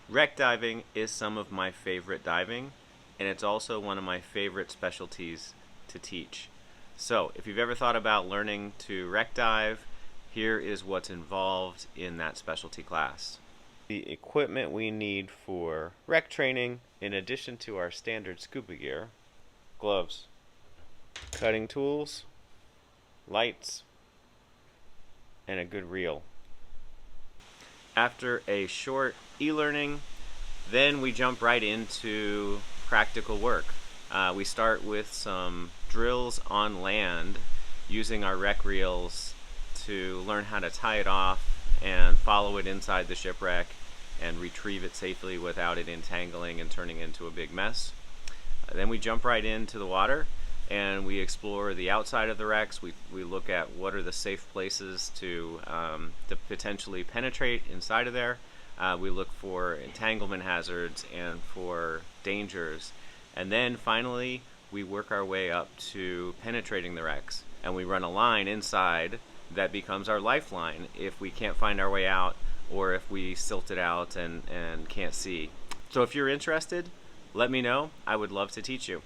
Wreck diving is some of my favorite diving, and it's also one of my favorite specialties to teach. So, if you've ever thought about learning to wreck dive, here is what's involved in that specialty class. The equipment we need for wreck training, in addition to our standard scuba gear: gloves, cutting tools, lights, and a good reel. After a short e-learning, then we jump right into practical work. We start with some drills on land using our rec reels to learn how to tie it off and follow it inside the shipwreck and retrieve it safely without it entangling and turning into a big mess. Then we jump right into the water and we explore the outside of the wrecks. We look at what are the safe places to potentially penetrate inside of there. We look for entanglement hazards and for dangers. And then finally, we work our way up to penetrating the wrecks. And we run a line inside that becomes our lifeline if we can't find our way out or if we silt it out and can't see. So if you're interested, let me know. I would love to teach you.